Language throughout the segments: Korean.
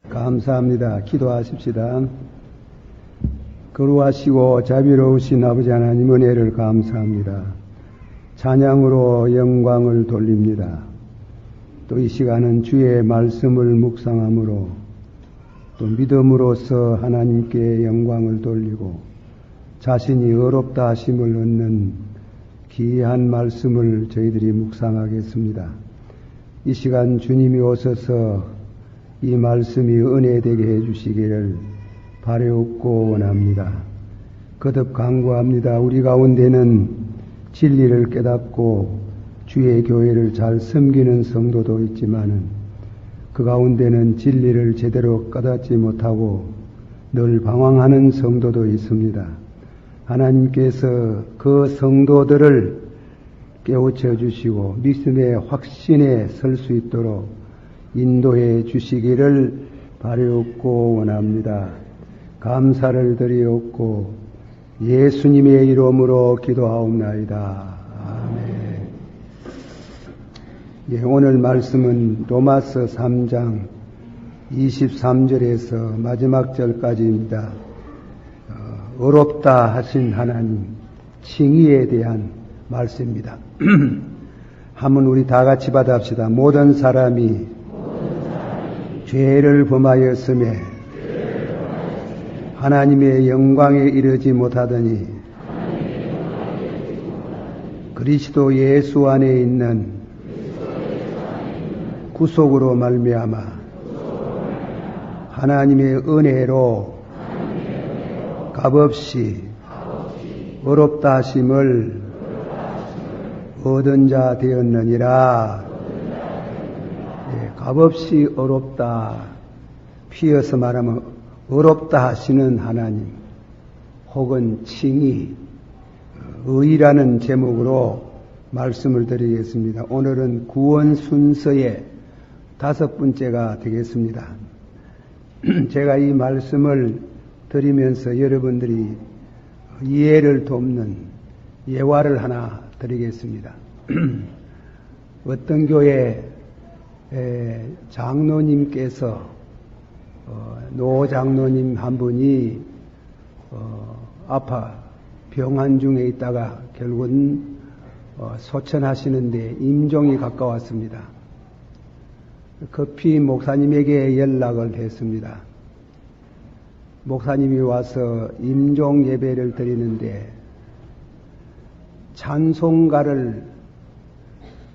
감사합니다. 기도하십시다. 거룩하시고 자비로우신 아버지 하나님 은혜를 감사합니다. 찬양으로 영광을 돌립니다. 또 이 시간은 주의 말씀을 묵상함으로 또 믿음으로써 하나님께 영광을 돌리고 자신이 어렵다 하심을 얻는 귀한 말씀을 저희들이 묵상하겠습니다. 이 시간 주님이 오셔서 이 말씀이 은혜되게 해주시기를 바라옵고 원합니다. 거듭 간구합니다. 우리 가운데는 진리를 깨닫고 주의 교회를 잘 섬기는 성도도 있지만은 그 가운데는 진리를 제대로 깨닫지 못하고 늘 방황하는 성도도 있습니다. 하나님께서 그 성도들을 깨우쳐 주시고 믿음의 확신에 설 수 있도록 인도해 주시기를 바라옵고 원합니다. 감사를 드리옵고 예수님의 이름으로 기도하옵나이다. 아멘. 예, 오늘 말씀은 로마서 3장 23절에서 마지막 절까지입니다. 어렵다 하신 하나님 칭의에 대한 말씀입니다. 한번 우리 다 같이 받아합시다. 모든 사람이 죄를 범하였음에 하나님의 영광에 이르지 못하더니 그리스도 예수 안에 있는 구속으로 말미암아 하나님의 은혜로 값없이 어렵다 하심을 얻은 자 되었느니라. 예, 값없이 어렵다, 피어서 말하면 어렵다 하시는 하나님, 혹은 칭의, 의라는 제목으로 말씀을 드리겠습니다. 오늘은 구원 순서의 5번째가 되겠습니다. 제가 이 말씀을 드리면서 여러분들이 이해를 돕는 예화를 하나 드리겠습니다. 어떤 교회 장로님께서 노 장로님 한 분이 아파 병환 중에 있다가 결국은 소천하시는데 임종이 가까웠습니다. 급히 목사님에게 연락을 했습니다. 목사님이 와서 임종 예배를 드리는데 찬송가를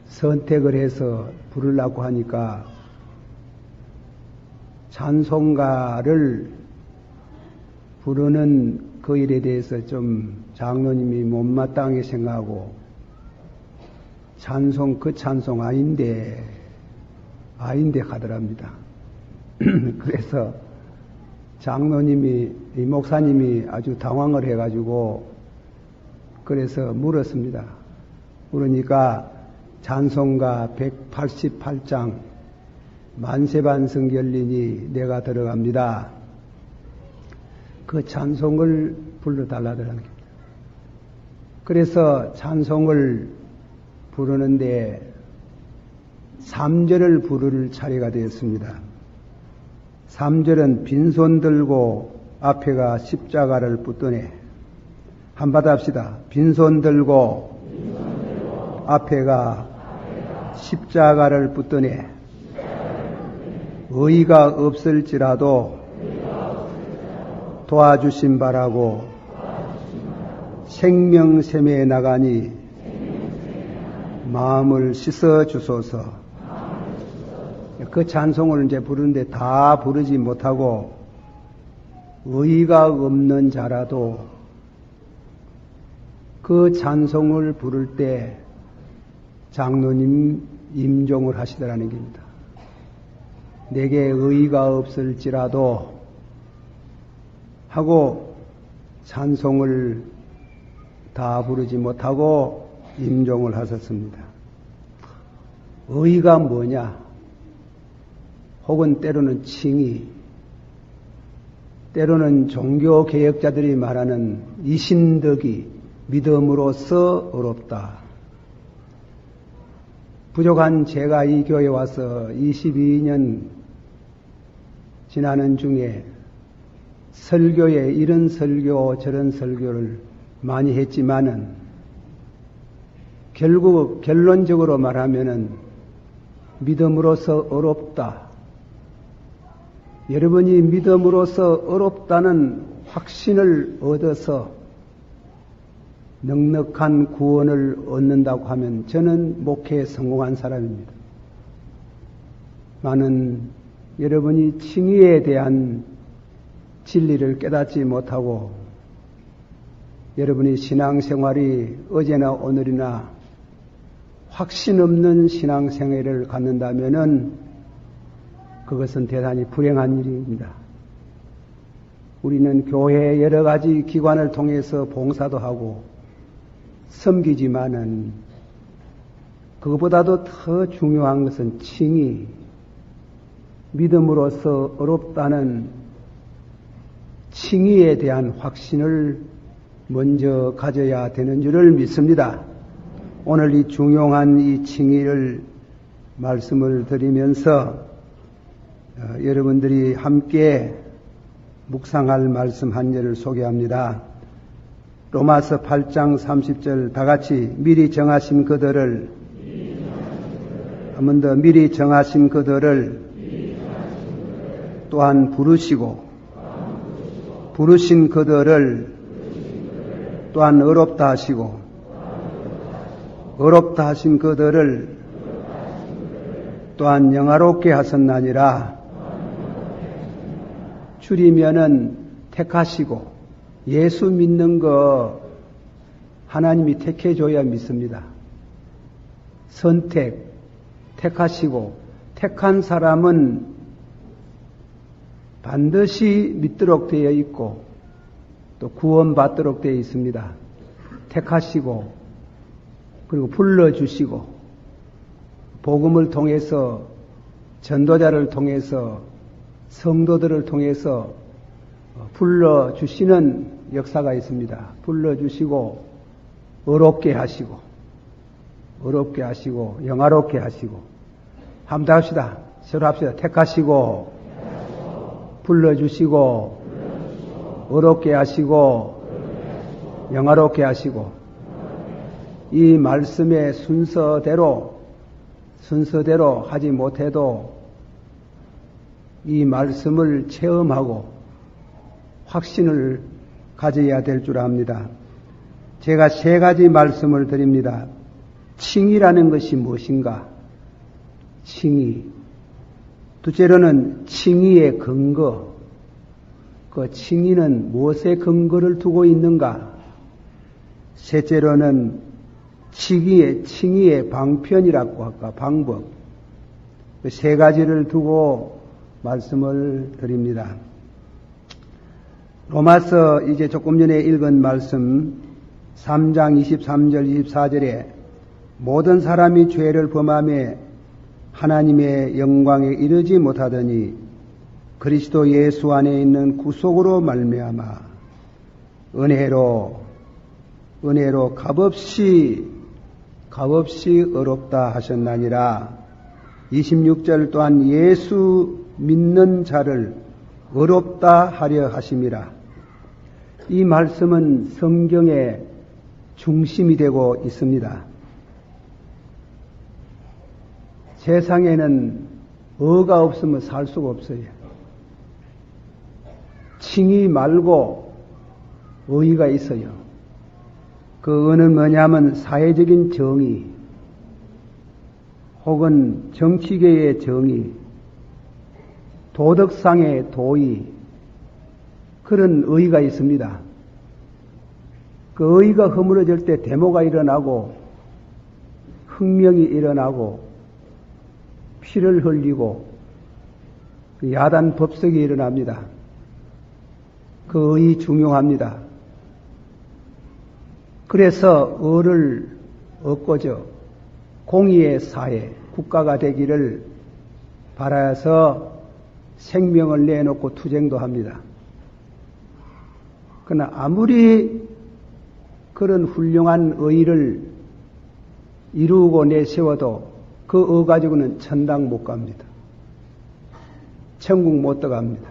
선택을 해서 부르려고 하니까 찬송가를 부르는 그 일에 대해서 좀 장로님이 못마땅하게 생각하고 그 찬송 아닌데 하더랍니다. 그래서 목사님이 아주 당황을 해가지고 그래서 물었습니다. 그러니까 찬송가 188장 만세반성결린이 내가 들어갑니다. 그 찬송을 불러달라더라는 겁니다. 그래서 찬송을 부르는데 3절을 부를 차례가 되었습니다. 3절은 빈손 들고 앞에가 십자가를 붙드네. 한번 합시다. 빈손 들고 앞에가 십자가를 붙드네. 의의가 없을지라도 도와주신 바라고 생명샘에 나가니 마음을 씻어 주소서. 그 찬송을 이제 부르는데 다 부르지 못하고 의의가 없는 자라도 그 찬송을 부를 때 장로님 임종을 하시더라는 겁니다. 내게 의의가 없을지라도 하고 찬송을 다 부르지 못하고 임종을 하셨습니다. 의의가 뭐냐? 혹은 때로는 칭의, 때로는 종교개혁자들이 말하는 이신덕이 믿음으로써 어렵다. 부족한 제가 이 교회에 와서 22년 지나는 중에 설교에 이런 설교 저런 설교를 많이 했지만은 결국 결론적으로 말하면은 믿음으로서 어렵다. 여러분이 믿음으로서 어렵다는 확신을 얻어서 넉넉한 구원을 얻는다고 하면 저는 목회에 성공한 사람입니다. 많은 여러분이 칭의에 대한 진리를 깨닫지 못하고 여러분이 신앙생활이 어제나 오늘이나 확신 없는 신앙생활을 갖는다면은 그것은 대단히 불행한 일입니다. 우리는 교회 여러 가지 기관을 통해서 봉사도 하고 섬기지만은 그것보다도 더 중요한 것은 칭의, 믿음으로서 어렵다는 칭의에 대한 확신을 먼저 가져야 되는 줄을 믿습니다. 오늘 이 중요한 이 칭의를 말씀을 드리면서 여러분들이 함께 묵상할 말씀 한 절을 소개합니다. 로마서 8장 30절 다 같이 미리 정하신 그들을 한 번 더 미리 정하신 그들을 또한 부르시고 부르신 그들을 또한 어렵다 하시고 어렵다 하신 그들을 또한 영화롭게 하셨나니라. 줄이면은 택하시고 예수 믿는 거 하나님이 택해줘야 믿습니다. 선택, 택하시고 택한 사람은 반드시 믿도록 되어 있고 또 구원받도록 되어 있습니다. 택하시고 그리고 불러주시고 복음을 통해서 전도자를 통해서 성도들을 통해서 불러주시는 역사가 있습니다. 불러주시고 어렵게 하시고 영화롭게 하시고 한번 더 합시다. 서로 합시다. 택하시고 불러주시고 어렵게 하시고 영화롭게 하시고 이 말씀의 순서대로 하지 못해도 이 말씀을 체험하고 확신을 가져야 될 줄 압니다. 제가 세 가지 말씀을 드립니다. 칭의라는 것이 무엇인가? 칭의. 둘째로는 칭의의 근거. 그 칭의는 무엇에 근거를 두고 있는가? 셋째로는 칭의의 방편이라고 할까? 방법. 그 세 가지를 두고 말씀을 드립니다. 로마서 이제 조금 전에 읽은 말씀 3장 23절 24절에 모든 사람이 죄를 범하며 하나님의 영광에 이르지 못하더니 그리스도 예수 안에 있는 구속으로 말미암아 은혜로 값없이 어렵다 하셨나니라. 26절 또한 예수 믿는 자를 어렵다 하려 하심이라. 이 말씀은 성경의 중심이 되고 있습니다. 세상에는 어가 없으면 살 수가 없어요. 칭의 말고 의가 있어요. 그 의는 뭐냐면 사회적인 정의 혹은 정치계의 정의, 도덕상의 도의, 그런 의가 있습니다. 그 의가 허물어질 때 데모가 일어나고 혁명이 일어나고 피를 흘리고 야단 법석이 일어납니다. 그 의이 중요합니다. 그래서 의를 얻고자 공의의 사회, 국가가 되기를 바라서 생명을 내놓고 투쟁도 합니다. 그러나 아무리 그런 훌륭한 의를 이루고 내세워도 그 의 가지고는 천당 못 갑니다. 천국 못 들어갑니다.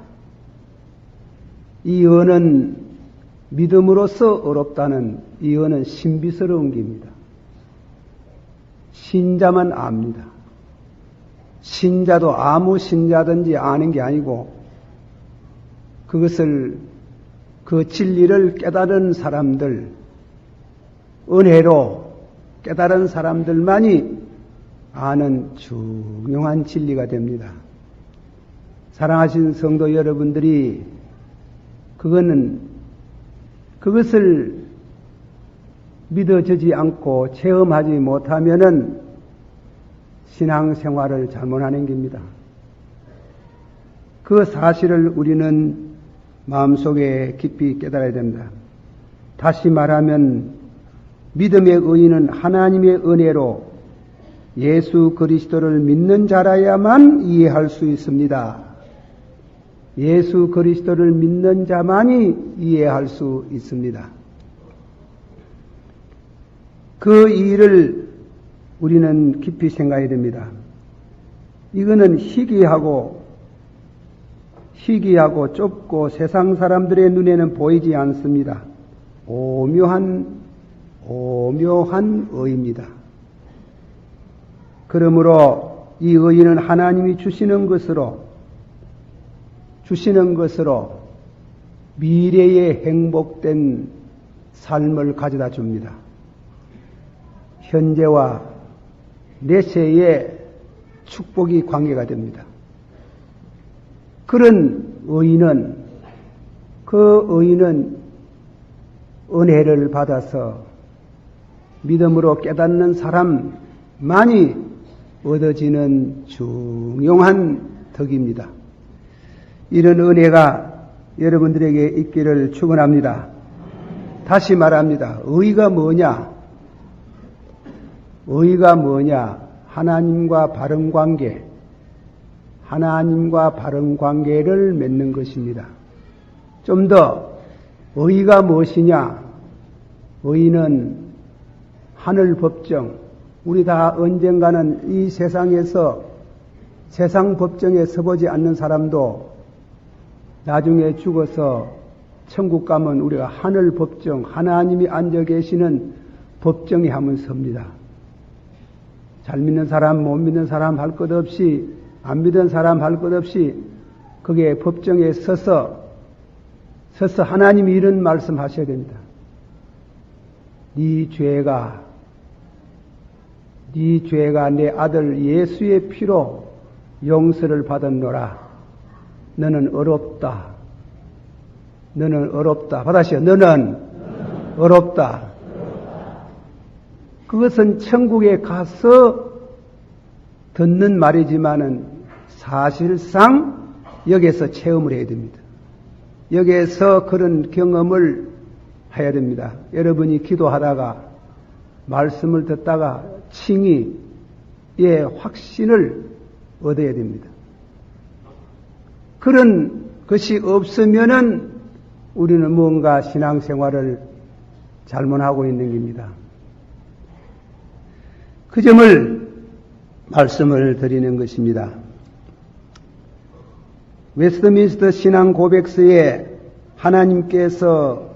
이 언은 믿음으로써 어렵다는 이 언은 신비스러운 겁니다. 신자만 압니다. 신자도 아무 신자든지 아는 게 아니고 그것을 그 진리를 깨달은 사람들, 은혜로 깨달은 사람들만이 아는 중요한 진리가 됩니다. 사랑하신 성도 여러분들이 그것을 믿어지지 않고 체험하지 못하면은 신앙생활을 잘못하는 겁니다. 그 사실을 우리는 마음속에 깊이 깨달아야 됩니다. 다시 말하면 믿음의 의인은 하나님의 은혜로 예수 그리스도를 믿는 자라야만 이해할 수 있습니다. 예수 그리스도를 믿는 자만이 이해할 수 있습니다. 그 일을 우리는 깊이 생각해야 됩니다. 이거는 희귀하고 좁고 세상 사람들의 눈에는 보이지 않습니다. 오묘한 의입니다. 그러므로 이 의는 하나님이 주시는 것으로 미래의 행복된 삶을 가져다 줍니다. 현재와 내세의 축복이 관계가 됩니다. 그런 의인은 은혜를 받아서 믿음으로 깨닫는 사람만이 얻어지는 중요한 덕입니다. 이런 은혜가 여러분들에게 있기를 축원합니다. 다시 말합니다. 의가 뭐냐? 하나님과 바른 관계를 맺는 것입니다. 좀 더 의가 무엇이냐? 의는 하늘 법정, 우리 다 언젠가는 이 세상에서 세상 법정에 서보지 않는 사람도 나중에 죽어서 천국 가면 우리가 하늘 법정, 하나님이 앉아 계시는 법정에 한번 섭니다. 잘 믿는 사람, 못 믿는 사람 할 것 없이, 안 믿은 사람 할 것 없이 거기에 법정에 서서 하나님이 이런 말씀 하셔야 됩니다. 네 죄가 내 아들 예수의 피로 용서를 받았노라. 너는 어렵다. 받아시오. 너는 어렵다. 그것은 천국에 가서 듣는 말이지만은 사실상 여기에서 체험을 해야 됩니다. 여기에서 그런 경험을 해야 됩니다. 여러분이 기도하다가 말씀을 듣다가 칭의의 확신을 얻어야 됩니다. 그런 것이 없으면은 우리는 뭔가 신앙생활을 잘못하고 있는 겁니다. 그 점을 말씀을 드리는 것입니다. 웨스트민스터 신앙 고백서에 하나님께서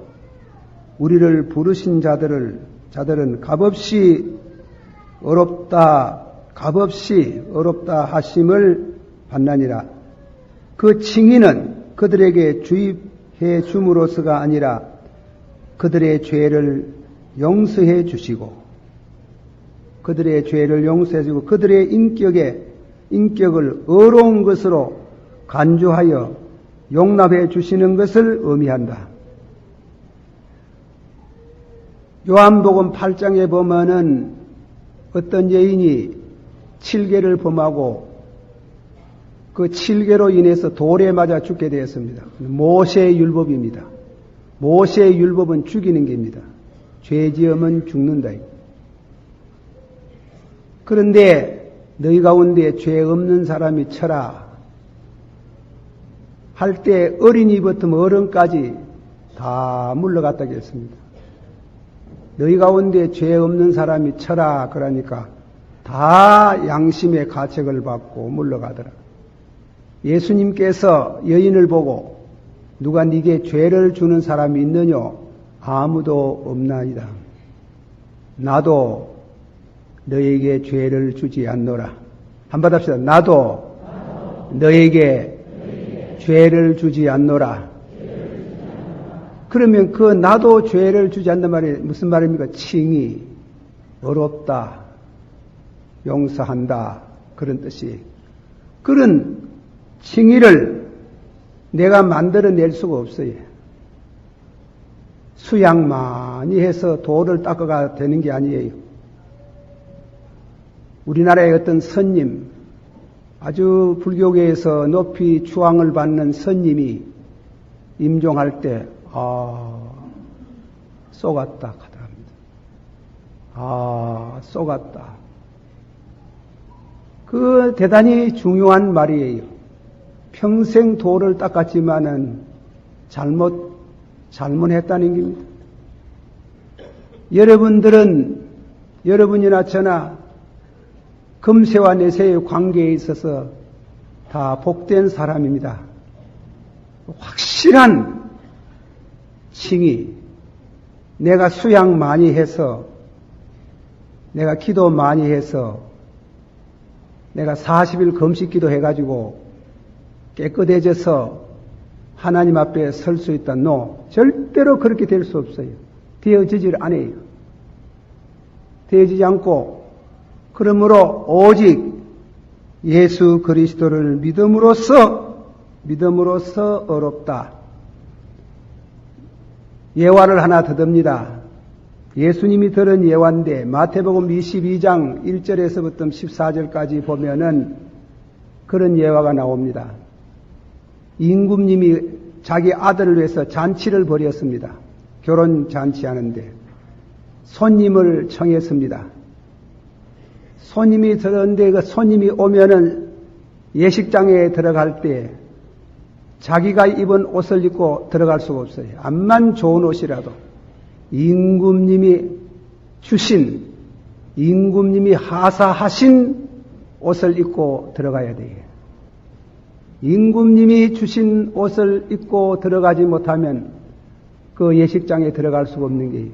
우리를 부르신 자들은 값없이 어렵다 하심을 받나니라. 그 칭의는 그들에게 주입해 줌으로서가 아니라 그들의 죄를 용서해 주시고 그들의 인격을 의로운 것으로 간주하여 용납해 주시는 것을 의미한다. 요한복음 8장에 보면은 어떤 여인이 7계를 범하고 그 7계로 인해서 돌에 맞아 죽게 되었습니다. 모세의 율법입니다. 모세의 율법은 죽이는 겁니다. 죄 지으면 죽는다. 그런데 너희 가운데 죄 없는 사람이 쳐라 할 때 어린이부터 어른까지 다 물러갔다고 했습니다. 너희 가운데 죄 없는 사람이 쳐라 그러니까 다 양심의 가책을 받고 물러가더라. 예수님께서 여인을 보고 누가 네게 죄를 주는 사람이 있느냐? 아무도 없나이다. 나도 너에게 죄를 주지 않노라. 한번 합시다. 나도 너에게 죄를 주지 않노라. 그러면 그 나도 죄를 주지 않는 말이 무슨 말입니까? 칭의, 어렵다, 용서한다, 그런 뜻이. 그런 칭의를 내가 만들어낼 수가 없어요. 수양 많이 해서 도를 닦아가 되는 게 아니에요. 우리나라의 어떤 선님, 아주 불교계에서 높이 추앙을 받는 선님이 임종할 때 쏘갔다 하더랍니다. 쏘갔다. 그 대단히 중요한 말이에요. 평생 도를 닦았지만은 잘못했다는 겁니다. 여러분이나 저나 금세와 내세의 관계에 있어서 다 복된 사람입니다. 확실한 칭의, 내가 수양 많이 해서, 내가 기도 많이 해서, 내가 40일 금식 기도 해가지고 깨끗해져서 하나님 앞에 설 수 있다. 절대로 그렇게 될 수 없어요. 되어지질 않아요. 되어지지 않고, 그러므로 오직 예수 그리스도를 믿음으로써 어렵다. 예화를 하나 더 듭니다. 예수님이 들은 예화인데 마태복음 22장 1절에서부터 14절까지 보면은 그런 예화가 나옵니다. 임금님이 자기 아들을 위해서 잔치를 벌였습니다. 결혼 잔치하는데 손님을 청했습니다. 손님이 들었는데 그 손님이 오면은 예식장에 들어갈 때 자기가 입은 옷을 입고 들어갈 수가 없어요. 암만 좋은 옷이라도 임금님이 하사하신 옷을 입고 들어가야 돼요. 임금님이 주신 옷을 입고 들어가지 못하면 그 예식장에 들어갈 수가 없는 게요.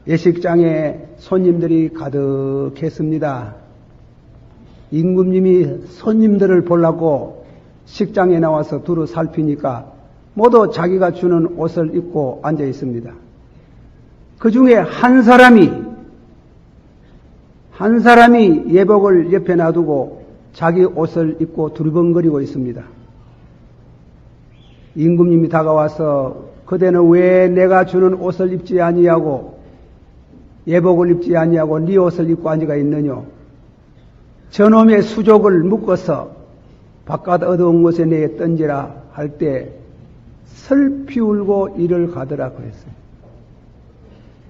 예식장에 손님들이 가득했습니다. 임금님이 손님들을 보려고 식장에 나와서 두루 살피니까 모두 자기가 주는 옷을 입고 앉아 있습니다. 그 중에 한 사람이 예복을 옆에 놔두고 자기 옷을 입고 두리번거리고 있습니다. 임금님이 다가와서 그대는 왜 내가 주는 옷을 입지 아니하고 예복을 입지 아니하고 네 옷을 입고 앉아 있느냐? 저놈의 수족을 묶어서 바깥 어두운 곳에 내게 던지라 할 때 슬피 울고 이를 가더라 그랬어요.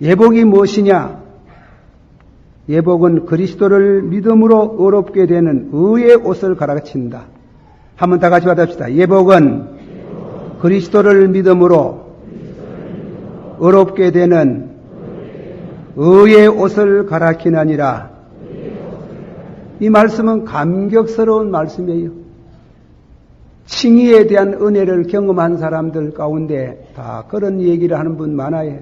예복이 무엇이냐? 예복은 그리스도를 믿음으로 의롭게 되는 의의 옷을 가르친다. 한번 다 같이 받읍시다. 예복은 그리스도를 믿음으로 의롭게 되는 의의 옷을 가르치느니라. 이 말씀은 감격스러운 말씀이에요. 칭의에 대한 은혜를 경험한 사람들 가운데 다 그런 얘기를 하는 분 많아요.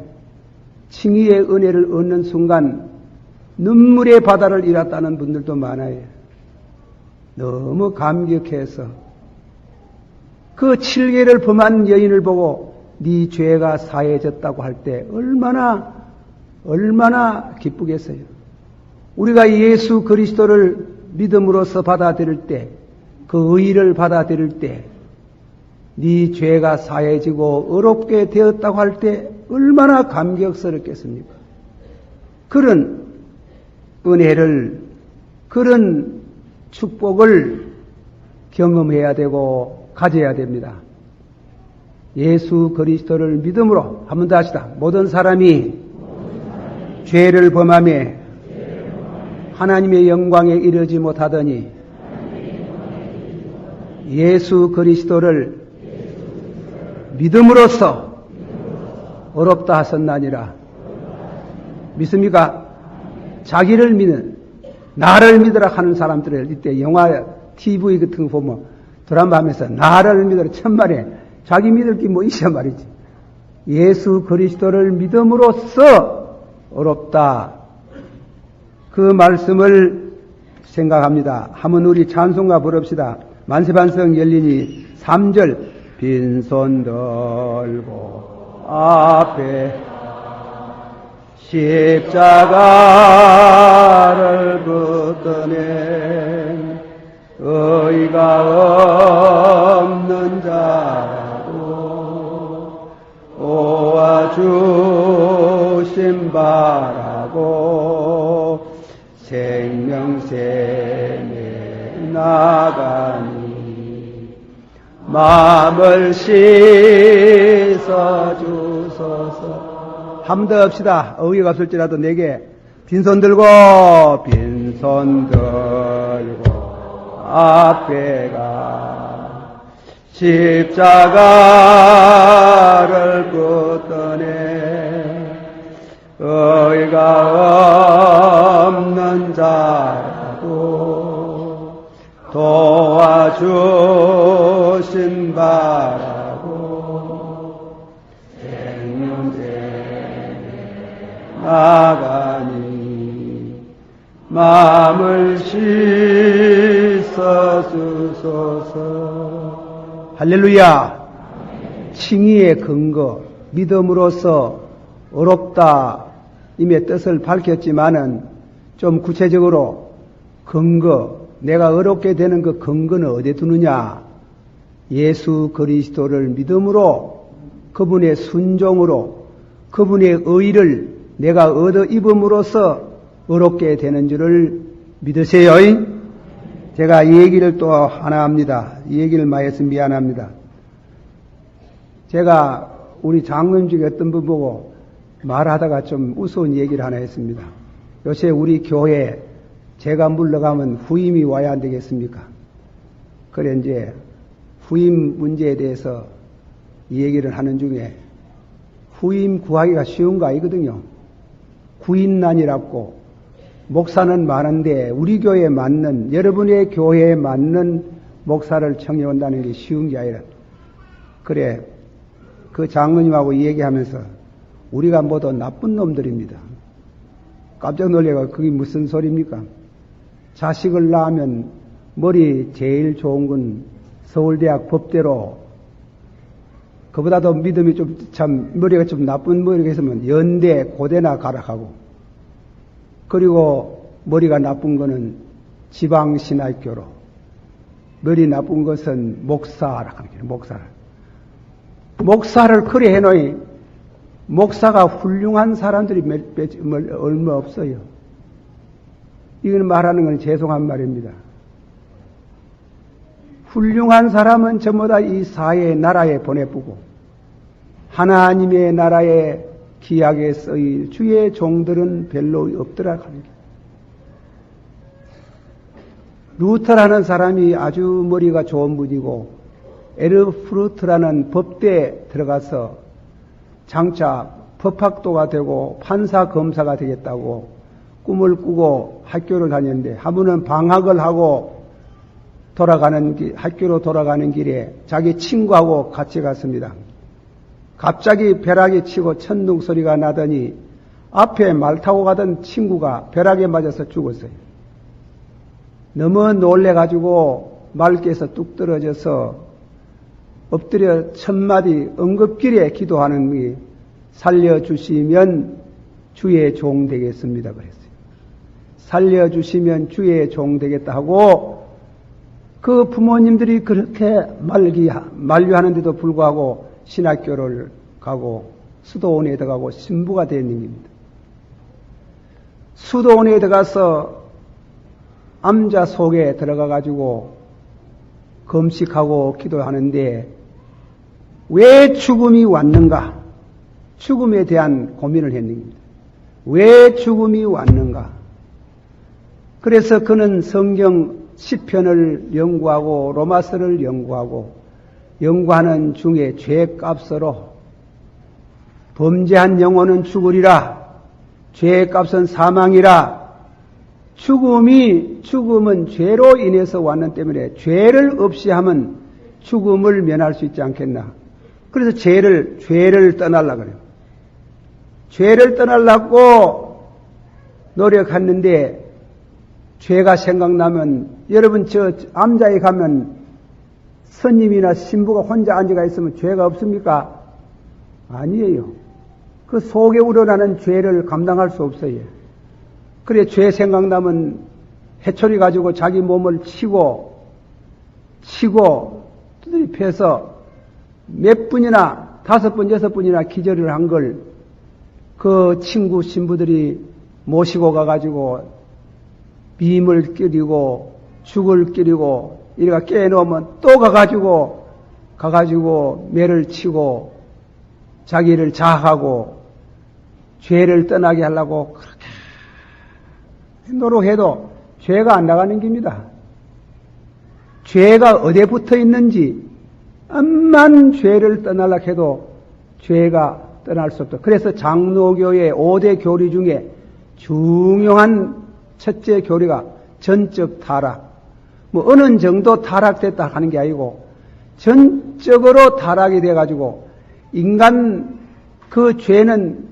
칭의의 은혜를 얻는 순간 눈물의 바다를 일었다는 분들도 많아요. 너무 감격해서 그 7계를 범한 여인을 보고 네 죄가 사해졌다고 할 때 얼마나 기쁘겠어요. 우리가 예수 그리스도를 믿음으로써 받아들일 때, 그 의를 받아들일 때, 네 죄가 사해지고 의롭게 되었다고 할 때 얼마나 감격스럽겠습니까? 그런 은혜를, 그런 축복을 경험해야 되고 가져야 됩니다. 예수 그리스도를 믿음으로 한 번 더 하시다. 모든 사람이 죄를 범하며 하나님의 영광에 이르지 못하더니 예수 그리스도를 믿음으로써 어렵다 하셨나니라. 믿습니까? 자기를 믿는, 나를 믿으라 하는 사람들을 이때 영화, TV 같은 거 보면 드라마 하면서 나를 믿어라 천만에 자기 믿을 게 뭐 있어 말이지. 예수 그리스도를 믿음으로써 어렵다. 그 말씀을 생각합니다. 한번 우리 찬송가 부릅시다. 만세반성 열리니 3절 빈손 들고 앞에 십자가를 붙드네 의가 없는 자라고 도와주심 바라고 생명샘에 나가니 마음을 씻어주소서. 한 번 더 합시다. 어휘가 없을지라도 내게 빈손 들고 앞에가 십자가를 붙드네 의가 없는 자라도 도와주신 바라고 생명샘에 나가니 마음을 씻어주소서. 할렐루야. 칭의의 근거 믿음으로써 어렵다 임의 뜻을 밝혔지만은 좀 구체적으로 근거 내가 어렵게 되는 그 근거는 어디에 두느냐. 예수 그리스도를 믿음으로 그분의 순종으로 그분의 의를 내가 얻어 입음으로써 어렵게 되는 줄을 믿으세요. 제가 이 얘기를 또 하나 합니다. 이 얘기를 많이 해서 미안합니다. 제가 우리 장로님 중에 어떤 분 보고 말하다가 좀 우스운 얘기를 하나 했습니다. 요새 우리 교회에 제가 물러가면 후임이 와야 안 되겠습니까? 그래 이제 후임 문제에 대해서 이 얘기를 하는 중에 후임 구하기가 쉬운 거 아니거든요. 구인난이라고 목사는 많은데 우리 교회에 맞는 여러분의 교회에 맞는 목사를 청해 온다는 게 쉬운 게 아니라 그래 그 장로님하고 이 얘기하면서 우리가 모두 나쁜 놈들입니다. 깜짝 놀래가 그게 무슨 소리입니까? 자식을 낳으면 머리 제일 좋은 건 서울대학 법대로 그보다도 믿음이 좀 참 머리가 좀 나쁜 머리가 있으면 연대 고대나 가라하고 그리고 머리가 나쁜 거는 지방신학교로 머리 나쁜 것은 목사라 하는 거예요. 목사를 그래 해놓으니 목사가 훌륭한 사람들이 얼마 없어요. 이건 말하는 건 죄송한 말입니다. 훌륭한 사람은 전부 다 이 사회의 나라에 보내보고 하나님의 나라에 기약에 쓰일 주의 종들은 별로 없더라 하는 게. 루터라는 사람이 아주 머리가 좋은 분이고 에르프루트라는 법대에 들어가서 장차 법학도가 되고 판사 검사가 되겠다고 꿈을 꾸고 학교를 다녔는데 한 번은 방학을 하고 학교로 돌아가는 길에 자기 친구하고 같이 갔습니다. 갑자기 벼락이 치고 천둥 소리가 나더니 앞에 말 타고 가던 친구가 벼락에 맞아서 죽었어요. 너무 놀래가지고 말께서 뚝 떨어져서 엎드려 천마디 응급길에 기도하는 게 살려주시면 주의 종 되겠습니다. 그랬어요. 살려주시면 주의 종 되겠다 하고 그 부모님들이 그렇게 만류하는데도 불구하고 신학교를 가고 수도원에 들어가고 신부가 된 일입니다. 수도원에 들어가서 암자 속에 들어가가지고 금식하고 기도하는데 왜 죽음이 왔는가? 죽음에 대한 고민을 했습니다. 왜 죽음이 왔는가? 그래서 그는 성경 시편을 연구하고 로마서를 연구하는 중에 죄값으로 범죄한 영혼은 죽으리라. 죄값은 사망이라. 죽음은 죄로 인해서 왔는 때문에 죄를 없이 하면 죽음을 면할 수 있지 않겠나. 그래서 죄를 떠나려고 그래요. 죄를 떠나려고 노력했는데 죄가 생각나면 여러분 저 암자에 가면 스님이나 신부가 혼자 앉아가 있으면 죄가 없습니까? 아니에요. 그 속에 우러나는 죄를 감당할 수 없어요. 그래 죄 생각나면 해초리 가지고 자기 몸을 치고 두드리 패서 몇 분이나 5번, 6번이나 기절을 한 걸 그 친구 신부들이 모시고 가가지고 빔을 끼리고 죽을 끼리고 이래가 깨놓으면 또 가가지고 매를 치고 자기를 자학하고 죄를 떠나게 하려고 그렇게 노력해도 죄가 안 나가는 겁니다. 죄가 어디에 붙어 있는지 암만 죄를 떠나려고 해도 죄가 떠날 수 없다. 그래서 장로교의 5대 교리 중에 중요한 첫째 교리가 전적 타락. 뭐 어느 정도 타락됐다 하는 게 아니고 전적으로 타락이 돼가지고 인간 그 죄는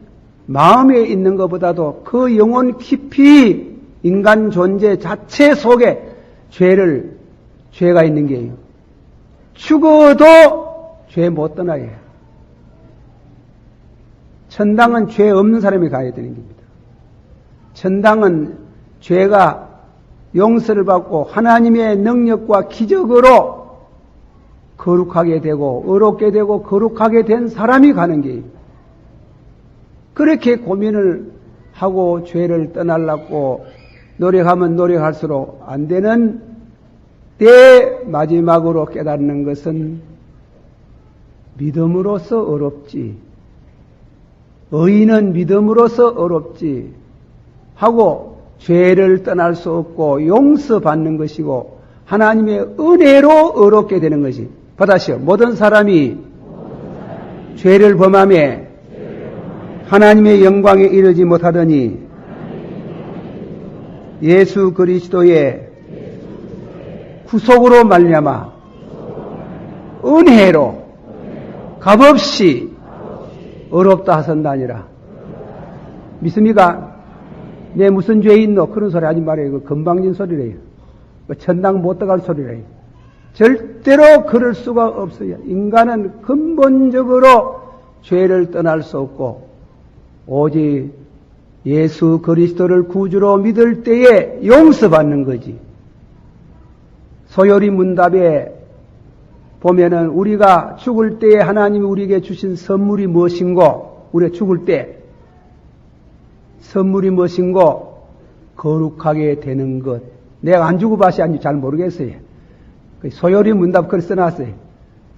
마음에 있는 것보다도 그 영혼 깊이 인간 존재 자체 속에 죄가 있는 게예요. 죽어도 죄 못 떠나요. 천당은 죄 없는 사람이 가야 되는 겁니다. 천당은 죄가 용서를 받고 하나님의 능력과 기적으로 거룩하게 되고 의롭게 되고 거룩하게 된 사람이 가는 게예요. 그렇게 고민을 하고 죄를 떠나려고 노력하면 노력할수록 안 되는 때 마지막으로 깨닫는 것은 믿음으로서 어렵지. 의인은 믿음으로서 어렵지 하고 죄를 떠날 수 없고 용서받는 것이고 하나님의 은혜로 어렵게 되는 것이. 받아시오. 모든 사람이 죄를 범하며 하나님의 영광에 이르지 못하더니 예수 그리스도의 구속으로 말미암아 은혜로 값없이 어렵다 하선다니라. 믿습니까? 내 무슨 죄 있노? 그런 소리 하지 말아요. 그 건방진 소리래요. 천당 못 들어갈 소리래요. 절대로 그럴 수가 없어요. 인간은 근본적으로 죄를 떠날 수 없고 오직 예수 그리스도를 구주로 믿을 때에 용서받는 거지. 소요리 문답에 보면은 우리가 죽을 때에 하나님이 우리에게 주신 선물이 무엇인고, 우리가 죽을 때 선물이 무엇인고, 거룩하게 되는 것. 내가 안 주고 봐서 아닌지 잘 모르겠어요. 소요리 문답 글 써놨어요.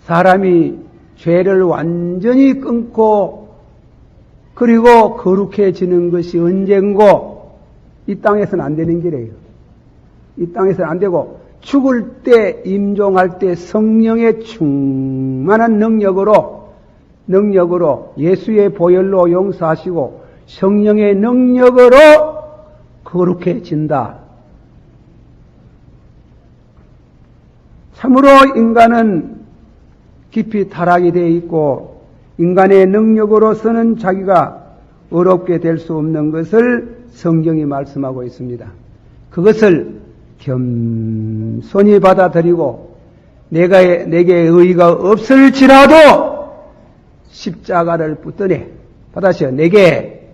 사람이 죄를 완전히 끊고 그리고 거룩해지는 것이 언젠고, 이 땅에서는 안 되는 길이에요. 이 땅에서는 안 되고 죽을 때 임종할 때 성령의 충만한 능력으로 예수의 보혈로 용서하시고 성령의 능력으로 거룩해진다. 참으로 인간은 깊이 타락이 되어 있고 인간의 능력으로서는 자기가 어렵게 될 수 없는 것을 성경이 말씀하고 있습니다. 그것을 겸손히 받아들이고 내게 의의가 없을지라도 십자가를 붙드네. 받아시오. 내게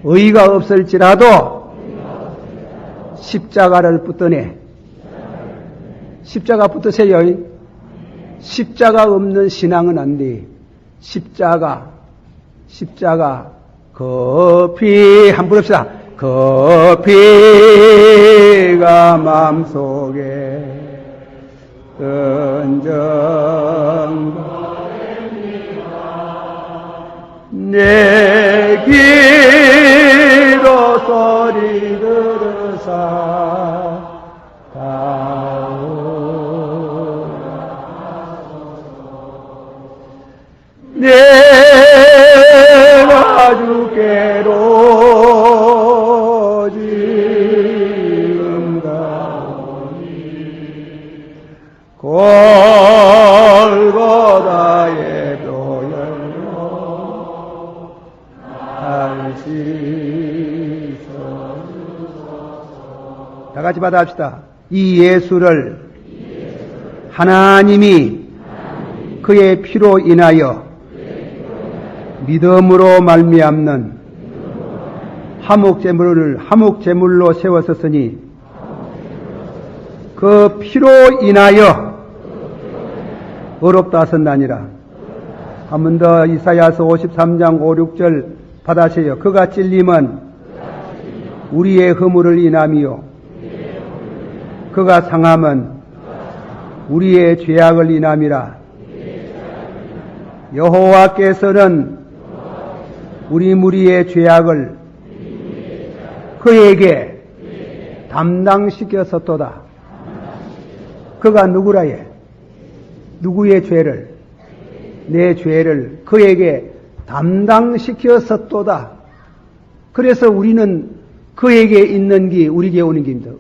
의의가 없을지라도 십자가를 붙드네. 십자가 붙으세요. 십자가 없는 신앙은 안 돼. 십자가 커피 한번 부릅시다. 커피가 마음속에 던전 내 기도 소리 들으사 내가 주께로 나의 보혈로 날 씻어주소서. 다 같이 받아합시다. 이 예수를 하나님이 그의 피로 인하여 믿음으로 말미암는 화목제물로 세웠었으니 그 피로 인하여 의롭다 하셨나니라. 한 번 더 이사야서 53장 5, 6절 받아세요. 그가 찔림은 우리의 허물을 인함이요 그가 상함은 우리의 죄악을 인함이라. 여호와께서는 우리 무리의 죄악을 그에게 담당시켰었도다. 그가 누구라 해? 누구의 죄를? 내 죄를 그에게 담당시켰었도다. 그래서 우리는 그에게 있는 게 우리에게 오는 길입니다.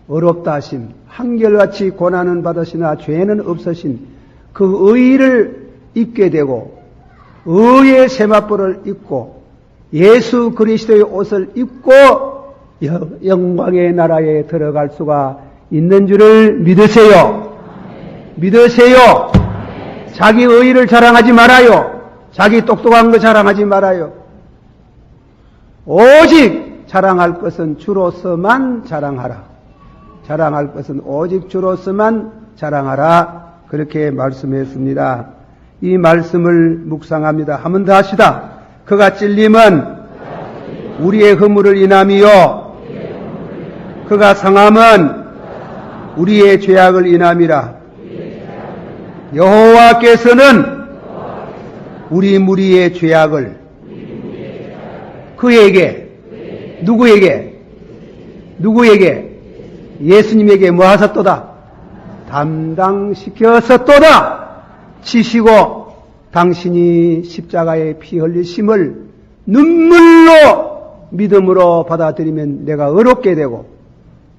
어렵다 하심, 한결같이 고난은 받으시나 죄는 없으신 그 의를 입게 되고 의의 세마포를 입고 예수 그리스도의 옷을 입고 영광의 나라에 들어갈 수가 있는 줄을 믿으세요. 믿으세요. 자기 의의를 자랑하지 말아요. 자기 똑똑한 거 자랑하지 말아요. 오직 자랑할 것은 주로서만 자랑하라. 자랑할 것은 오직 주로서만 자랑하라. 그렇게 말씀했습니다. 이 말씀을 묵상합니다. 한 번 더 하시다. 그가 찔림은 우리의 허물을 인함이요 그가 상함은 우리의 죄악을 인함이라. 여호와께서는 우리 무리의 죄악을 그에게 누구에게 예수님에게 뭐 하셨도다? 담당시켰었도다. 지시고 당신이 십자가에 피 흘리심을 눈물로 믿음으로 받아들이면 내가 의롭게 되고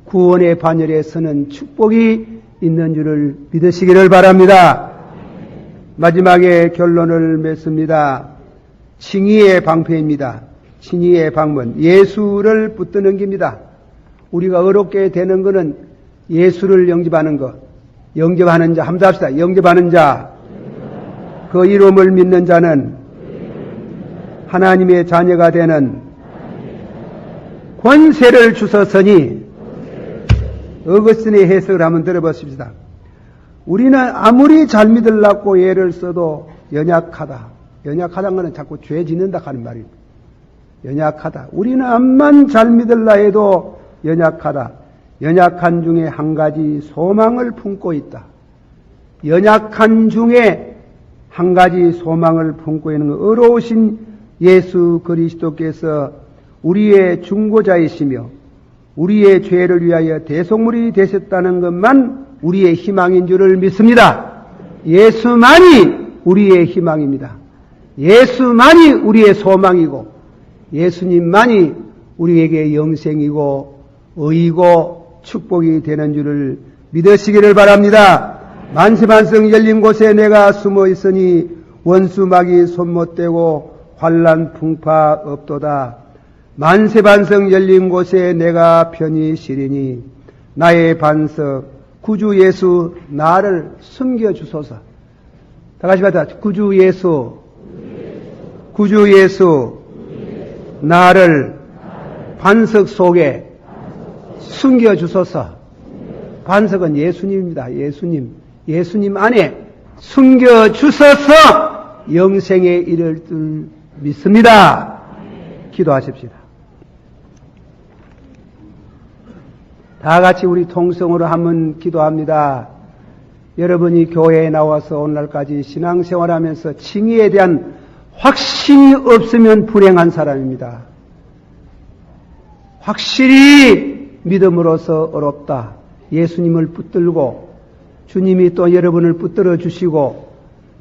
구원의 반열에 서는 축복이 있는 줄을 믿으시기를 바랍니다. 마지막에 결론을 맺습니다. 칭의의 방패입니다. 칭의의 방문, 예수를 붙드는 겁니다. 우리가 의롭게 되는 것은 예수를 영접하는 것. 영접하는 자, 함께 합시다. 영접하는 자, 그 이름을 믿는 자는 하나님의 자녀가 되는 권세를 주셨으니, 어거스틴의 해석을 한번 들어보십시다. 우리는 아무리 잘 믿으려고 예를 써도 연약하다. 연약하다는 것은 자꾸 죄 짓는다 하는 말입니다. 연약하다. 우리는 암만 잘 믿으려 해도 연약하다. 연약한 중에 한 가지 소망을 품고 있다. 연약한 중에 한 가지 소망을 품고 있는 것. 의로우신 예수 그리스도께서 우리의 중보자이시며 우리의 죄를 위하여 대속물이 되셨다는 것만 우리의 희망인 줄을 믿습니다. 예수만이 우리의 희망입니다. 예수만이 우리의 소망이고 예수님만이 우리에게 영생이고 의이고 축복이 되는 줄을 믿으시기를 바랍니다. 만세반성 열린 곳에 내가 숨어 있으니 원수막이 손 못 대고 환난 풍파 없도다. 만세반성 열린 곳에 내가 편히 쉬리니 나의 반석 구주 예수 나를 숨겨주소서. 다 같이 받아. 구주 예수 나를 반석 속에 숨겨주소서. 반석은 예수님입니다. 예수님 안에 숨겨주소서 영생에 이를 줄 믿습니다. 기도하십시다. 다 같이 우리 통성으로 한번 기도합니다. 여러분이 교회에 나와서 오늘날까지 신앙생활하면서 칭의에 대한 확신이 없으면 불행한 사람입니다. 확실히 믿음으로써 어렵다. 예수님을 붙들고 주님이 또 여러분을 붙들어 주시고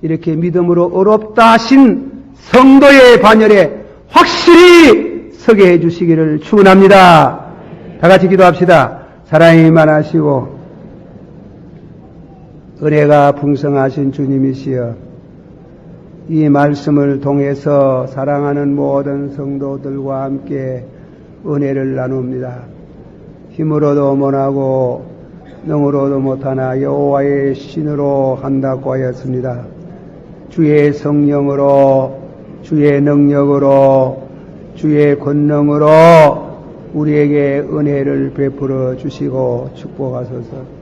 이렇게 믿음으로 어렵다 하신 성도의 반열에 확실히 서게 해 주시기를 축원합니다. 다 같이 기도합시다. 사랑이 많으시고 은혜가 풍성하신 주님이시여, 이 말씀을 통해서 사랑하는 모든 성도들과 함께 은혜를 나눕니다. 힘으로도 못하고 능으로도 못하나 여호와의 신으로 한다고 하였습니다. 주의 성령으로, 주의 능력으로, 주의 권능으로 우리에게 은혜를 베풀어 주시고 축복하소서.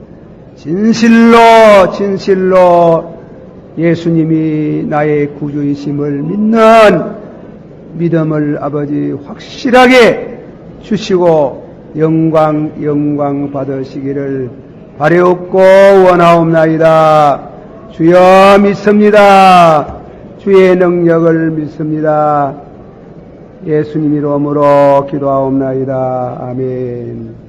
진실로 예수님이 나의 구주이심을 믿는 믿음을 아버지 확실하게 주시고 영광 받으시기를 바라옵고 원하옵나이다. 주여 믿습니다. 주의 능력을 믿습니다. 예수님 이름으로 기도하옵나이다. 아멘.